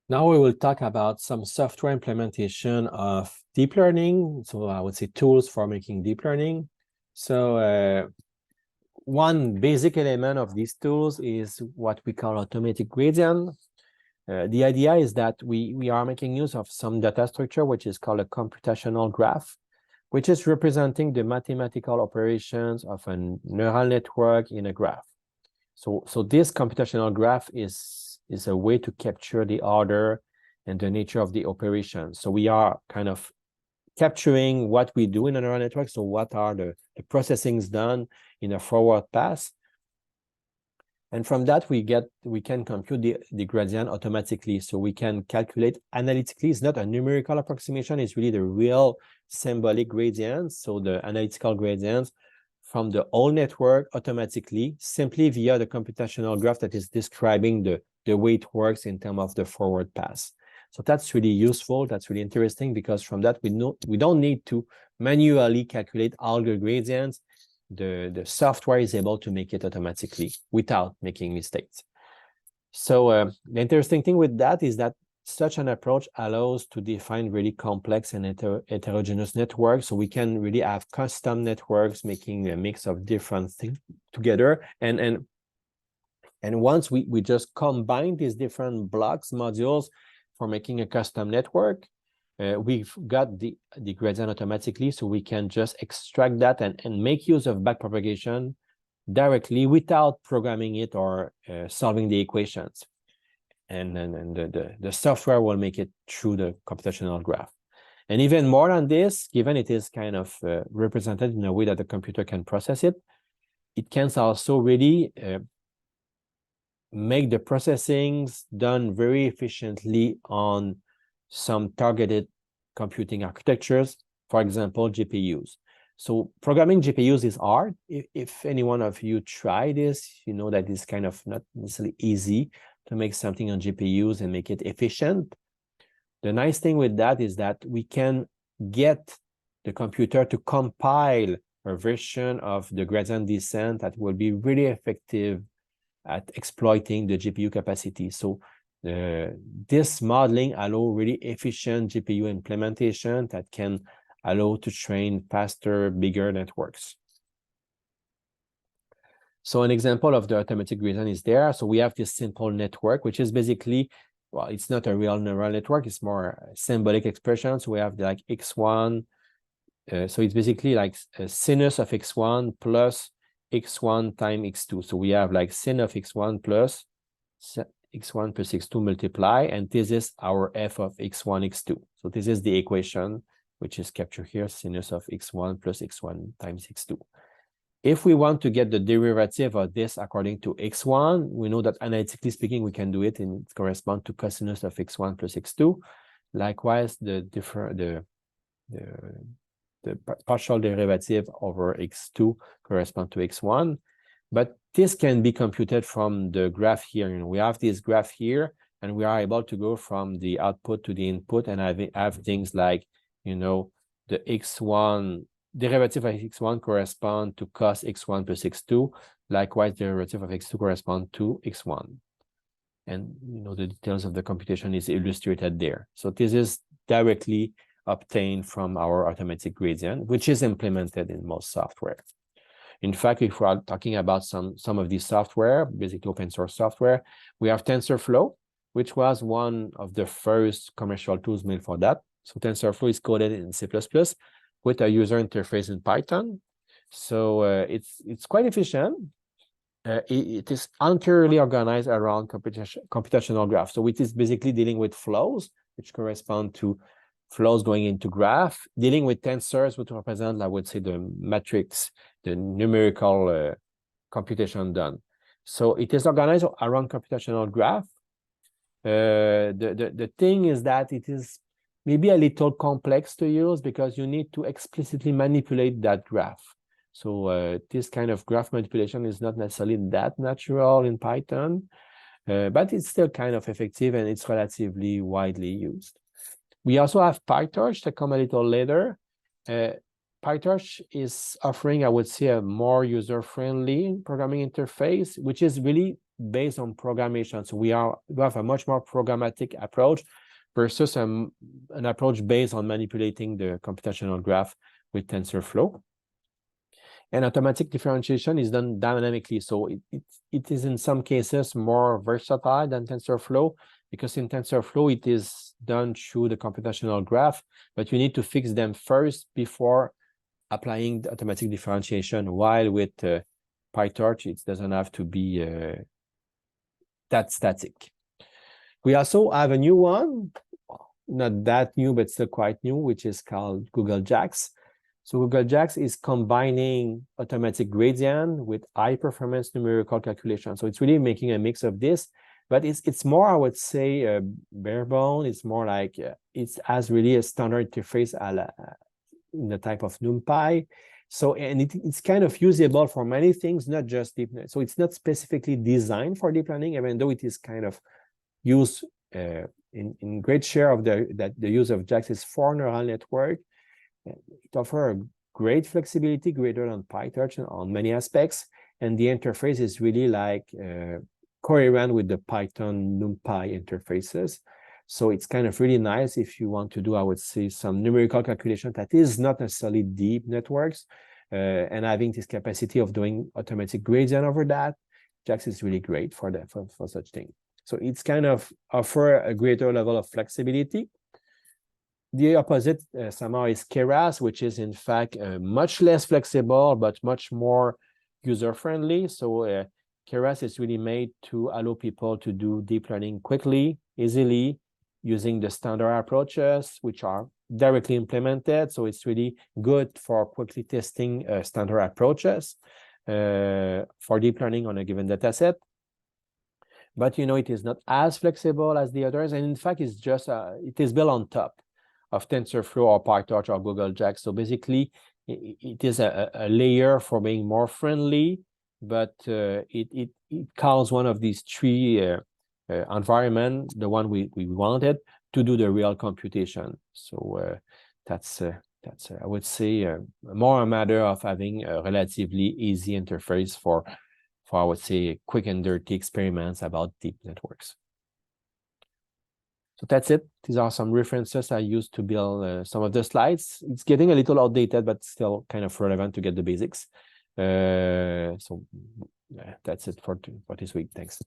Now we will talk about some software implementation of deep learning. So I would say tools for making deep learning. So one basic element of these tools is what we call automatic gradient. The idea is that we are making use of some data structure, which is called a computational graph, which is representing the mathematical operations of a neural network in a graph. So this computational graph is a way to capture the order and the nature of the operation. So we are kind of capturing what we do in a neural network. So what are the processings done in a forward pass? And from that, we can compute the gradient automatically. So we can calculate analytically. It's not a numerical approximation. It's really the real symbolic gradients. So the analytical gradients from the whole network automatically, simply via the computational graph that is describing the way it works in terms of the forward pass. So that's really useful. That's really interesting because from that, we don't need to manually calculate all the gradients. The software is able to make it automatically without making mistakes. So the interesting thing with that is that such an approach allows to define really complex and heterogeneous networks. So we can really have custom networks making a mix of different things together. And once we just combine these different blocks, modules for making a custom network, we've got the gradient automatically, so we can just extract that and make use of backpropagation directly without programming it or solving the equations. And the software will make it through the computational graph. And even more than this, given it is kind of represented in a way that the computer can process it, it can also really make the processings done very efficiently on some targeted computing architectures, for example, GPUs. So programming GPUs is hard. If any one of you try this, you know that it's kind of not necessarily easy to make something on GPUs and make it efficient. The nice thing with that is that we can get the computer to compile a version of the gradient descent that will be really effective at exploiting the GPU capacity. So this modeling allows really efficient GPU implementation that can allow to train faster, bigger networks. So an example of the automatic gradient is there. So we have this simple network, which is basically, well, it's not a real neural network. It's more a symbolic expression. So we have like x1. So it's basically like a sinus of x1 plus x1 times x2. So we have like sin of x1 plus x1 plus x2 multiply, and this is our f of x1, x2. So this is the equation, which is captured here, sinus of x1 plus x1 times x2. If we want to get the derivative of this according to x1, we know that analytically speaking, we can do it, and it corresponds to cosinus of x1 plus x2. Likewise, the partial derivative over x2 correspond to x1. But this can be computed from the graph here. You know, we have this graph here, and we are able to go from the output to the input and have things like, you know, the x1 derivative of x1 correspond to cos x1 plus x2. Likewise, derivative of x2 correspond to x1. And, you know, the details of the computation is illustrated there. So this is directly obtained from our automatic gradient, which is implemented in most software. In fact, if we're talking about some of these software, basically open source software, we have TensorFlow, which was one of the first commercial tools made for that. So TensorFlow is coded in C++ with a user interface in Python. So it's quite efficient. It is entirely organized around computational graphs. So it is basically dealing with flows, which correspond to flows going into graph, dealing with tensors, which represent, I would say, the matrix, the numerical computation done. So it is organized around computational graph. The thing is that it is maybe a little complex to use because you need to explicitly manipulate that graph. So this kind of graph manipulation is not necessarily that natural in Python, but it's still kind of effective and it's relatively widely used. We also have PyTorch that come a little later. PyTorch is offering, I would say, a more user-friendly programming interface, which is really based on programmation. So we have a much more programmatic approach versus an approach based on manipulating the computational graph with TensorFlow. And automatic differentiation is done dynamically. So it is in some cases more versatile than TensorFlow, because in TensorFlow, it is done through the computational graph, but you need to fix them first before applying the automatic differentiation, while with PyTorch, it doesn't have to be that static. We also have a new one, not that new, but still quite new, which is called Google JAX. So Google JAX is combining automatic gradient with high performance numerical calculation. So it's really making a mix of this, but it's more, I would say, bare bone. It's more like it has really a standard interface in the type of NumPy. So, and it's kind of usable for many things, not just deep learning. So it's not specifically designed for deep learning, even though it is kind of used in great share of the use of JAX is for neural network. It offers a great flexibility, greater than PyTorch on many aspects, and the interface is really like coherent with the Python NumPy interfaces. So it's kind of really nice if you want to do, I would say, some numerical calculation that is not necessarily deep networks, and having this capacity of doing automatic gradient over that. JAX is really great for that, for such thing. So it's kind of offer a greater level of flexibility. The opposite somehow is Keras, which is in fact much less flexible, but much more user-friendly. So Keras is really made to allow people to do deep learning quickly, easily, using the standard approaches, which are directly implemented. So it's really good for quickly testing standard approaches for deep learning on a given data set. But, you know, it is not as flexible as the others. And in fact, it's just, it is built on top of TensorFlow or PyTorch or Google JAX. So basically, it is a layer for being more friendly, but it calls one of these three environment, the one we wanted, to do the real computation. So that's I would say more a matter of having a relatively easy interface for I would say quick and dirty experiments about deep networks. So that's it. These are some references I used to build some of the slides. It's getting a little outdated, but still kind of relevant to get the basics. So that's it for this week. Thanks.